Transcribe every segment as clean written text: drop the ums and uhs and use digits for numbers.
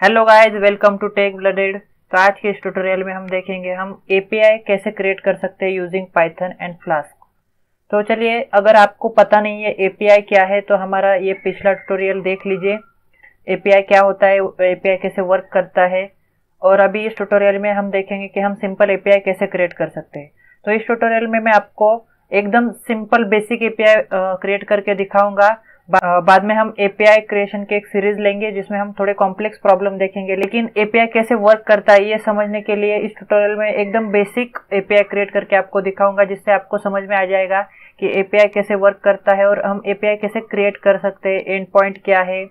Hello guys, welcome to Tech Blooded. तो आज के इस ट्यूटोरियल में हम देखेंगे हम एपीआई कैसे क्रिएट कर सकते हैं यूजिंग पाइथन एंड फ्लास्क। तो चलिए, अगर आपको पता नहीं है एपीआई क्या है तो हमारा ये पिछला ट्यूटोरियल देख लीजिए। एपीआई क्या होता है, एपीआई कैसे वर्क करता है, और अभी इस ट्यूटोरियल में हम देखेंगे कि हम सिंपल एपीआई कैसे क्रिएट कर सकते हैं। तो इस ट्यूटोरियल में मैं आपको एकदम सिंपल बेसिक एपीआई क्रिएट करके दिखाऊंगा। बाद में हम एपीआई क्रिएशन के एक सीरीज लेंगे जिसमें हम थोड़े कॉम्प्लेक्स प्रॉब्लम देखेंगे, लेकिन एपीआई कैसे वर्क करता है ये समझने के लिए इस ट्यूटोरियल में एकदम बेसिक एपीआई क्रिएट करके आपको दिखाऊंगा, जिससे आपको समझ में आ जाएगा कि एपीआई कैसे वर्क करता है और हम एपीआई कैसे क्रिएट कर सकते हैं, एंड पॉइंट क्या है।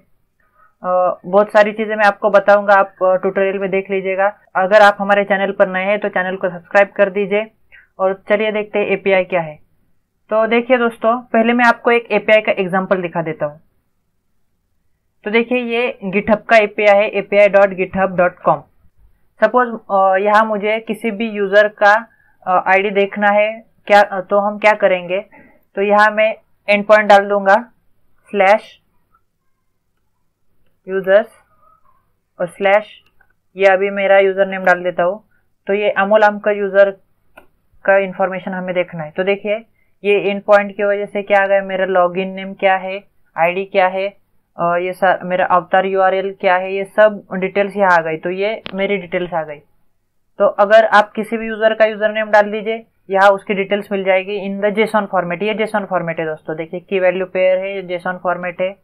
बहुत सारी चीजें मैं आपको बताऊंगा, आप ट्यूटोरियल में देख लीजिएगा। अगर आप हमारे चैनल पर नए हैं तो चैनल को सब्सक्राइब कर दीजिए। और चलिए देखते हैं एपीआई क्या है। तो देखिए दोस्तों, पहले मैं आपको एक एपीआई का एग्जांपल दिखा देता हूँ। तो देखिए, ये गिटहब का एपीआई है, api.github.com। सपोज यहाँ मुझे किसी भी यूजर का आईडी देखना है, क्या तो हम क्या करेंगे, तो यहाँ मैं एंड पॉइंट डाल दूंगा /users और ये अभी मेरा यूजर नेम डाल देता हूँ। तो ये अमोल आमकर यूजर का इंफॉर्मेशन हमें देखना है। तो देखिए, ये एंड पॉइंट की वजह से क्या आ गया, मेरा लॉगिन नेम क्या है, आईडी क्या है, और ये मेरा अवतार यूआरएल क्या है, ये सब डिटेल्स यहाँ आ गई। तो ये मेरी डिटेल्स आ गई। तो अगर आप किसी भी यूजर का यूजर नेम डाल दीजिए, यहाँ उसकी डिटेल्स मिल जाएगी इन द जेसन फॉर्मेट। ये जेसन फॉर्मेट है दोस्तों, देखिए की वैल्यू पेयर है, ये जेसन फॉर्मेट है।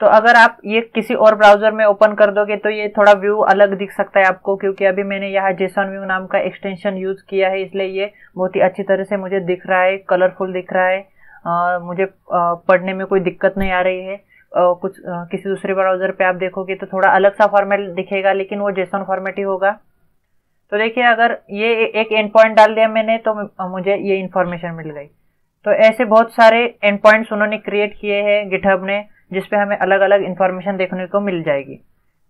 तो अगर आप ये किसी और ब्राउजर में ओपन कर दोगे तो ये थोड़ा व्यू अलग दिख सकता है आपको, क्योंकि अभी मैंने यहाँ जेसन व्यू नाम का एक्सटेंशन यूज किया है, इसलिए ये बहुत ही अच्छी तरह से मुझे दिख रहा है, कलरफुल दिख रहा है। मुझे पढ़ने में कोई दिक्कत नहीं आ रही है। किसी दूसरे ब्राउजर पे आप देखोगे तो थोड़ा अलग सा फॉर्मेट दिखेगा, लेकिन वो जेसन फॉर्मेट ही होगा। तो देखिए, अगर ये एक एंड पॉइंट डाल दिया मैंने तो मुझे ये इन्फॉर्मेशन मिल गई। तो ऐसे बहुत सारे एंड पॉइंट्स उन्होंने क्रिएट किए हैं गिटहब ने, जिसपे हमें अलग अलग इन्फॉर्मेशन देखने को मिल जाएगी।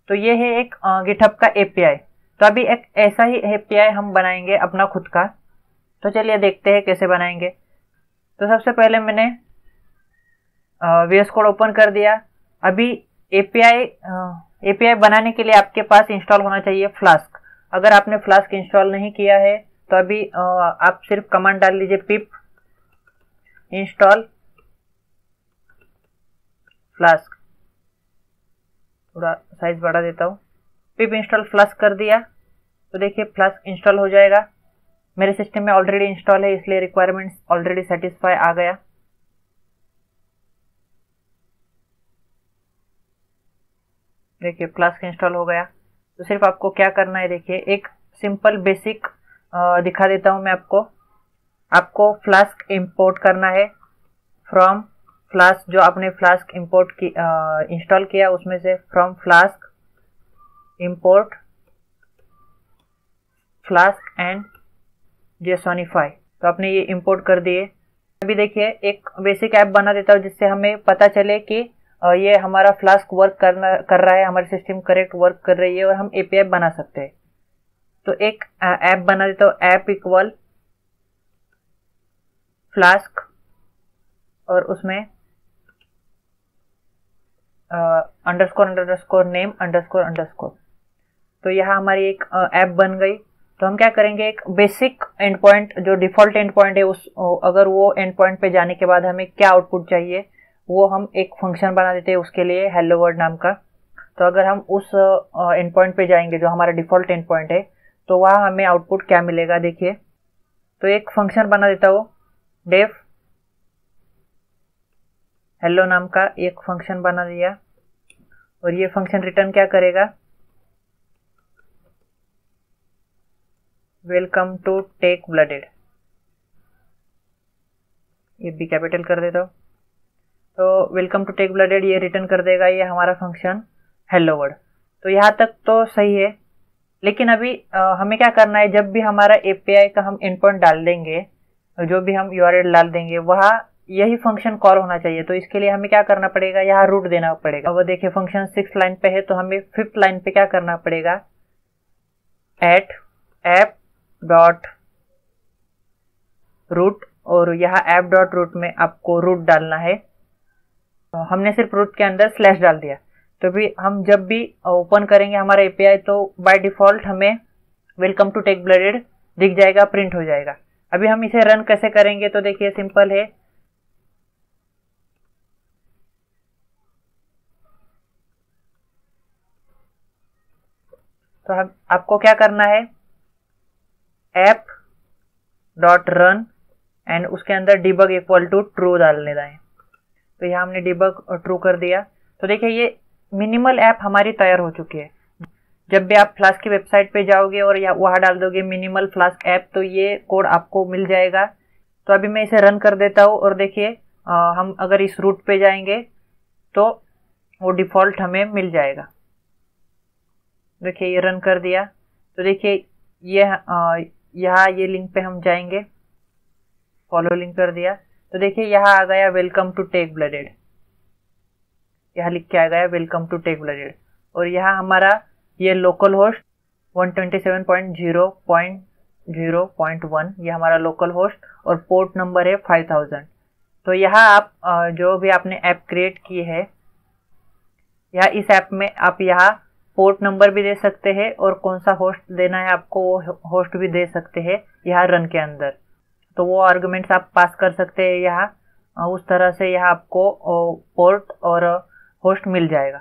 तो ये है एक गिटहब का एपीआई। तो अभी एक ऐसा ही एपीआई हम बनाएंगे अपना खुद का। तो चलिए देखते हैं कैसे बनाएंगे। तो सबसे पहले मैंने VS कोड ओपन कर दिया। अभी एपीआई बनाने के लिए आपके पास इंस्टॉल होना चाहिए फ्लास्क। अगर आपने फ्लास्क इंस्टॉल नहीं किया है तो अभी आप सिर्फ कमांड डाल लीजिए पिप इंस्टॉल फ्लास्क। थोड़ा साइज बढ़ा देता हूँ। पिप इंस्टॉल फ्लास्क कर दिया तो देखिए फ्लास्क इंस्टॉल हो जाएगा। मेरे सिस्टम में ऑलरेडी इंस्टॉल है, इसलिए रिक्वायरमेंट्स ऑलरेडी सेटिस्फाई आ गया। देखिए फ्लास्क इंस्टॉल हो गया। तो सिर्फ आपको क्या करना है, देखिए एक सिंपल बेसिक दिखा देता हूँ मैं आपको फ्लास्क इंपोर्ट करना है फ्रॉम फ्लास्क। जो आपने फ्लास्क इंपोर्ट की इंस्टॉल किया उसमें से from flask import flask and jsonify. तो आपने ये इंपोर्ट कर दिए। अभी देखिए एक बेसिक ऐप बना देता हूँ जिससे हमें पता चले कि ये हमारा फ्लास्क वर्क कर रहा है, हमारी सिस्टम करेक्ट वर्क कर रही है और हम एपीआई बना सकते हैं। तो एक ऐप बना देता हूँ, ऐप इक्वल फ्लास्क और उसमें अंडरस्कोर नेम अंडरस्कोर। तो यहाँ हमारी एक ऐप बन गई। तो हम क्या करेंगे, एक बेसिक एंड पॉइंट जो डिफॉल्ट एंड पॉइंट है अगर वो एंड पॉइंट पे जाने के बाद हमें क्या आउटपुट चाहिए वो हम एक फंक्शन बना देते हैं उसके लिए, हेलो वर्ल्ड नाम का। तो अगर हम उस एंड पॉइंट पे जाएंगे जो हमारा डिफॉल्ट एंड पॉइंट है तो वहाँ हमें आउटपुट क्या मिलेगा देखिए। तो एक फंक्शन बना देता हूँ, डेफ हेलो नाम का एक फंक्शन बना दिया। और ये फंक्शन रिटर्न क्या करेगा, वेलकम टू टेक ब्लडेड। ये भी कैपिटल कर देता हूँ। तो वेलकम टू टेक ब्लडेड ये रिटर्न कर देगा, ये हमारा फंक्शन हेलो वर्ल्ड। तो यहाँ तक तो सही है, लेकिन अभी हमें क्या करना है, जब भी हमारा एपीआई का हम एंड पॉइंट डाल देंगे, जो भी हम यूआरएल डाल देंगे वहाँ यही फंक्शन कॉल होना चाहिए। तो इसके लिए हमें क्या करना पड़ेगा, यहाँ रूट देना पड़ेगा। वो देखिए फंक्शन 6 लाइन पे है, तो हमें 5th लाइन पे क्या करना पड़ेगा, एट ऐप डॉट रूट और यहाँ ऐप डॉट रूट में आपको रूट डालना है। हमने सिर्फ रूट के अंदर स्लैश डाल दिया, तो भी हम जब भी ओपन करेंगे हमारा एपीआई तो बाय डिफॉल्ट हमें वेलकम टू टेक ब्लेडेड दिख जाएगा, प्रिंट हो जाएगा। अभी हम इसे रन कैसे करेंगे, तो देखिए सिंपल है। तो हम आपको क्या करना है, ऐप डॉट रन एंड उसके अंदर डिबग इक्वल टू ट्रू डालने दें। तो यहाँ हमने डिबग ट्रू कर दिया। तो देखिए ये मिनिमल ऐप हमारी तैयार हो चुकी है। जब भी आप फ्लास्क की वेबसाइट पे जाओगे और या वहाँ डाल दोगे मिनिमल फ्लास्क ऐप, तो ये कोड आपको मिल जाएगा। तो अभी मैं इसे रन कर देता हूँ और देखिए हम अगर इस रूट पे जाएंगे तो वो डिफ़ॉल्ट हमें मिल जाएगा। देखिए ये रन कर दिया। तो देखिए ये यहाँ ये लिंक पे हम जाएंगे, फॉलो लिंक कर दिया। तो देखिए यहाँ आ गया वेलकम टू टेक ब्लेडेड, यहाँ लिख के आ गया वेलकम टू टेक ब्लेडेड। और यहाँ हमारा ये लोकल होस्ट 127.0.0.1 ये हमारा लोकल होस्ट और पोर्ट नंबर है 5000। तो यहाँ आप जो भी आपने ऐप क्रिएट की है, यहाँ इस ऐप में आप यहाँ पोर्ट नंबर भी दे सकते हैं और कौन सा होस्ट देना है आपको वो होस्ट भी दे सकते हैं यहाँ रन के अंदर। तो वो आर्गुमेंट्स आप पास कर सकते हैं यहाँ, उस तरह से यहाँ आपको पोर्ट और होस्ट मिल जाएगा।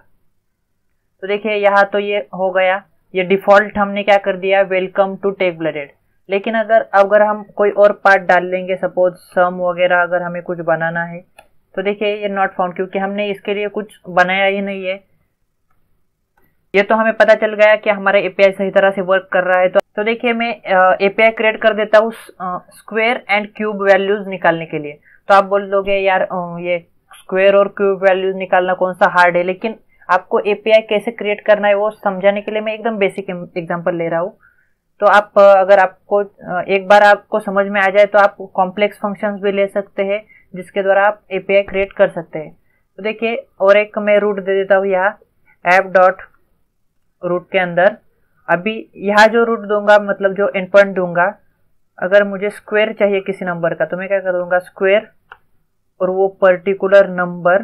तो देखिए यहाँ तो ये हो गया, ये डिफ़ॉल्ट हमने क्या कर दिया, वेलकम टू टेक ब्लेडेड। लेकिन अगर हम कोई और पार्ट डाल लेंगे, सपोज सम वगैरह अगर हमें कुछ बनाना है, तो देखिए ये नॉट फाउंड, क्योंकि हमने इसके लिए कुछ बनाया ही नहीं है। ये तो हमें पता चल गया कि हमारा एपीआई सही तरह से वर्क कर रहा है। तो देखिए मैं एपीआई क्रिएट कर देता हूँ स्क्वायर एंड क्यूब वैल्यूज निकालने के लिए। तो आप बोल दोगे यार ये स्क्वायर और क्यूब वैल्यूज निकालना कौन सा हार्ड है, लेकिन आपको एपीआई कैसे क्रिएट करना है वो समझाने के लिए मैं एकदम बेसिक एग्जांपल ले रहा हूँ। तो आप अगर आपको एक बार आपको समझ में आ जाए तो आप कॉम्प्लेक्स फंक्शंस भी ले सकते हैं जिसके द्वारा आप एपीआई क्रिएट कर सकते हैं। तो देखिए और एक मैं रूट दे देता हूँ यहाँ ऐप डॉट रूट के अंदर। अभी यहाँ जो रूट दूंगा, मतलब जो एंड पॉइंट दूंगा, अगर मुझे स्क्वायर चाहिए किसी नंबर का तो मैं क्या कर दूंगा, स्क्वायर और वो पर्टिकुलर नंबर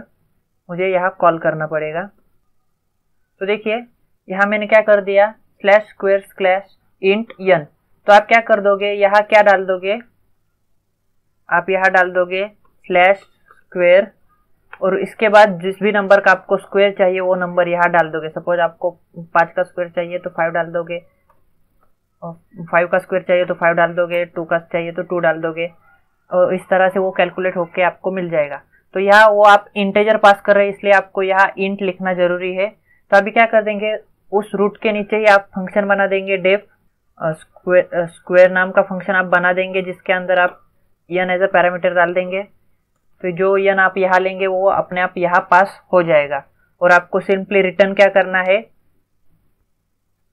मुझे यहाँ कॉल करना पड़ेगा। तो देखिए यहाँ मैंने क्या कर दिया, slash square slash int n। तो आप क्या कर दोगे, यहाँ क्या डाल दोगे, आप यहाँ डाल दोगे स्लैश स्क्वायर और इसके बाद जिस भी नंबर का आपको स्क्वायर चाहिए वो नंबर यहाँ डाल दोगे। सपोज आपको 5 का स्क्वायर चाहिए तो 5 डाल दोगे, 5 का स्क्वायर चाहिए तो 5 डाल दोगे, 2 का चाहिए तो 2 डाल दोगे, और इस तरह से वो कैलकुलेट होके आपको मिल जाएगा। तो यहाँ वो आप इंटेजर पास कर रहे हैं इसलिए आपको यहाँ इंट लिखना जरूरी है। तो अभी क्या कर देंगे, उस रूट के नीचे ही आप फंक्शन बना देंगे डेफ स्क्वायर नाम का फंक्शन आप बना देंगे, जिसके अंदर आप n एज अ पैरामीटर डाल देंगे। तो जो n आप यहाँ लेंगे वो अपने आप यहाँ पास हो जाएगा और आपको सिंपली रिटर्न क्या करना है,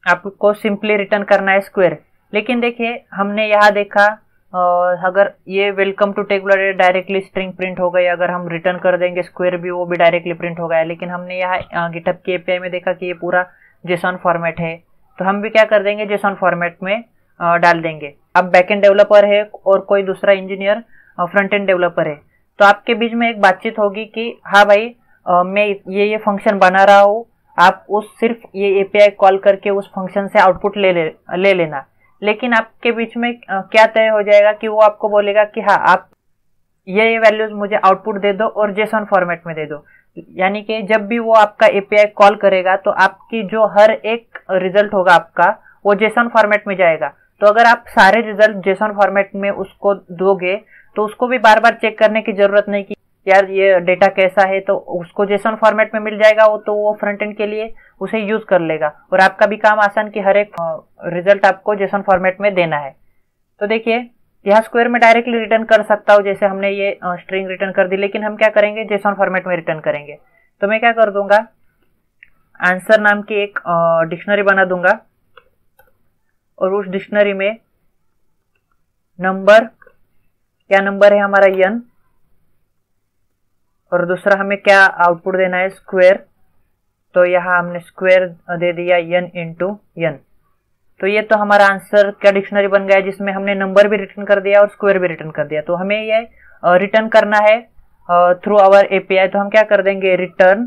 आपको सिंपली रिटर्न करना है स्क्वायर। लेकिन देखिए हमने यहाँ देखा अगर ये welcome to Tech Bladed directly string print हो गई, अगर हम रिटर्न कर देंगे स्क्वायर भी वो भी डायरेक्टली प्रिंट हो गया। लेकिन हमने यहाँ गिटहब के एपीआई में देखा कि ये पूरा जेसन फॉर्मेट है, तो हम भी क्या कर देंगे, जेसन फॉर्मेट में डाल देंगे। अब बैकएंड डेवलपर है और कोई दूसरा इंजीनियर फ्रंट एंड डेवलपर है, तो आपके बीच में एक बातचीत होगी कि हाँ भाई मैं ये फंक्शन बना रहा हूँ, आप उस सिर्फ ये एपीआई कॉल करके उस फंक्शन से आउटपुट ले लेना। लेकिन आपके बीच में क्या तय हो जाएगा कि वो आपको बोलेगा कि हाँ आप ये वैल्यूज मुझे आउटपुट दे दो और जेसन फॉर्मेट में दे दो। यानी कि जब भी वो आपका एपीआई कॉल करेगा तो आपकी जो हर एक रिजल्ट होगा आपका वो जेसन फॉर्मेट में जाएगा। तो अगर आप सारे रिजल्ट जेसन फॉर्मेट में उसको दोगे तो उसको भी बार बार चेक करने की जरूरत नहीं कि यार ये डेटा कैसा है, तो उसको जेसन फॉर्मेट में मिल जाएगा वो, तो वो फ्रंट एंड के लिए उसे यूज कर लेगा और आपका भी काम आसान कि हर एक रिजल्ट आपको जेसन फॉर्मेट में देना है। तो देखिए यहाँ स्क्वायर में डायरेक्टली रिटर्न कर सकता हूँ, जैसे हमने ये स्ट्रिंग रिटर्न कर दी, लेकिन हम क्या करेंगे, जेसन फॉर्मेट में रिटर्न करेंगे। तो मैं क्या कर दूंगा, आंसर नाम की एक डिक्शनरी बना दूंगा और उस डिक्शनरी में नंबर, क्या नंबर है हमारा n, और दूसरा हमें क्या आउटपुट देना है, स्क्वायर। तो यहाँ हमने स्क्वायर दे दिया n इंटू n। तो ये तो हमारा आंसर का डिक्शनरी बन गया जिसमें हमने नंबर भी रिटर्न कर दिया और स्क्वायर भी रिटर्न कर दिया। तो हमें ये रिटर्न करना है थ्रू आवर एपीआई, तो हम क्या कर देंगे रिटर्न।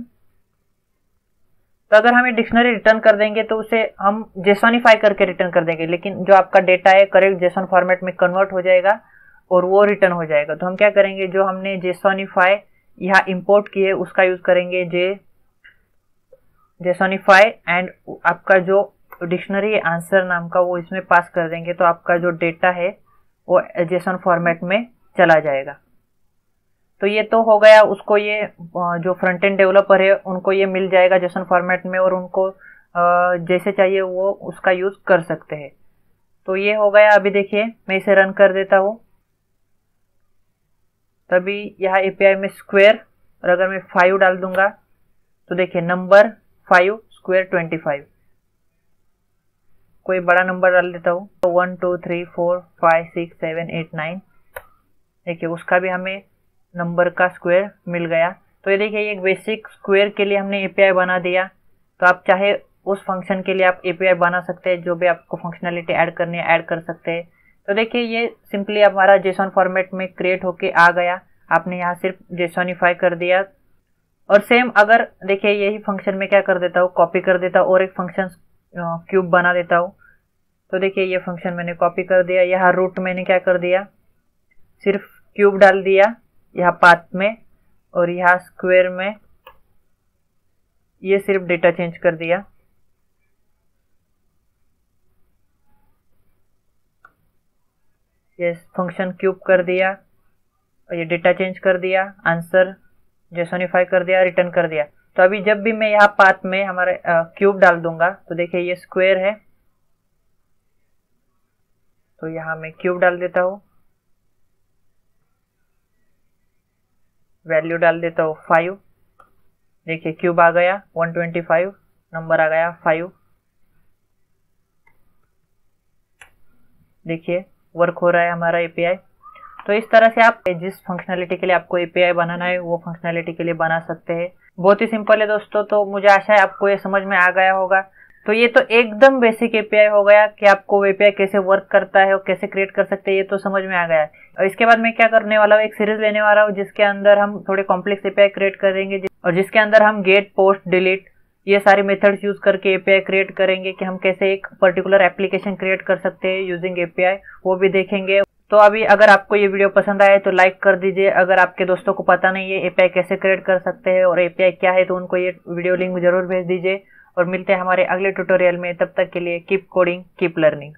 तो अगर हमें डिक्शनरी रिटर्न कर देंगे तो उसे हम जेसॉनिफाई करके रिटर्न कर देंगे, लेकिन जो आपका डेटा है करेक्ट जेसॉन फॉर्मेट में कन्वर्ट हो जाएगा और वो रिटर्न हो जाएगा। तो हम क्या करेंगे, जो हमने जेसॉनिफाई यहाँ इंपोर्ट की है उसका यूज करेंगे, जेसॉनिफाई एंड आपका जो डिक्शनरी आंसर नाम का वो इसमें पास कर देंगे, तो आपका जो डेटा है वो जेसॉन फॉर्मेट में चला जाएगा। तो ये तो हो गया, उसको ये जो फ्रंट एंड डेवलपर है उनको ये मिल जाएगा जेसॉन फॉर्मेट में और उनको जैसे चाहिए वो उसका यूज कर सकते हैं। तो ये हो गया। अभी देखिए मैं इसे रन कर देता हूँ, तभी यहाँ एपीआई में स्क्वायर, और अगर मैं 5 डाल दूंगा तो देखिए नंबर 5 स्क्वायर 25। कोई बड़ा नंबर डाल देता हूँ, 1 2 3 4 5 6 7 8 9। देखिए उसका भी हमें नंबर का स्क्वायर मिल गया। तो ये देखिए एक बेसिक स्क्वायर के लिए हमने एपीआई बना दिया। तो आप चाहे उस फंक्शन के लिए आप एपीआई बना सकते हैं, जो भी आपको फंक्शनैलिटी ऐड करनी है ऐड कर सकते हैं। तो देखिए ये सिंपली हमारा जेसॉन फॉर्मेट में क्रिएट होके आ गया। आपने यहाँ सिर्फ जेसॉनिफाई कर दिया। और सेम अगर देखिए यही फंक्शन में क्या कर देता हूँ, कॉपी कर देता हूँ और एक फंक्शन क्यूब बना देता हूँ। तो देखिए ये फंक्शन मैंने कॉपी कर दिया, यहाँ रूट मैंने क्या कर दिया, सिर्फ क्यूब डाल दिया यहाँ पाथ में, और यहाँ स्क्वायर में ये सिर्फ डेटा चेंज कर दिया। ये फंक्शन क्यूब कर दिया और ये डेटा चेंज कर दिया, आंसर जेसॉनिफाई कर दिया, रिटर्न कर दिया। तो अभी जब भी मैं यहाँ पाथ में हमारे क्यूब डाल दूंगा तो देखिए ये स्क्वायर है, तो यहाँ मैं क्यूब डाल देता हूँ, वैल्यू डाल देता हूँ 5। देखिए क्यूब आ गया 125, नंबर आ गया 5। देखिए वर्क हो रहा है हमारा एपीआई। तो इस तरह से आप जिस फंक्शनैलिटी के लिए आपको एपीआई बनाना है वो फंक्शनैलिटी के लिए बना सकते हैं। बहुत ही सिंपल है दोस्तों। तो मुझे आशा है आपको ये समझ में आ गया होगा। तो ये तो एकदम बेसिक एपीआई हो गया कि आपको एपीआई कैसे वर्क करता है और कैसे क्रिएट कर सकते हैं, ये तो समझ में आ गया है। और इसके बाद मैं क्या करने वाला हूँ, एक सीरीज लेने वाला हूँ जिसके अंदर हम थोड़े कॉम्प्लेक्स एपीआई क्रिएट करेंगे और जिसके अंदर हम गेट, पोस्ट, डिलीट ये सारे मेथड्स यूज करके एपीआई क्रिएट करेंगे कि हम कैसे एक पर्टिकुलर एप्लीकेशन क्रिएट कर सकते हैं यूजिंग एपीआई, वो भी देखेंगे। तो अभी अगर आपको ये वीडियो पसंद आए तो लाइक कर दीजिए। अगर आपके दोस्तों को पता नहीं है एपीआई कैसे क्रिएट कर सकते हैं और एपीआई क्या है तो उनको ये वीडियो लिंक जरूर भेज दीजिए। और मिलते हैं हमारे अगले ट्यूटोरियल में। तब तक के लिए कीप कोडिंग, कीप लर्निंग।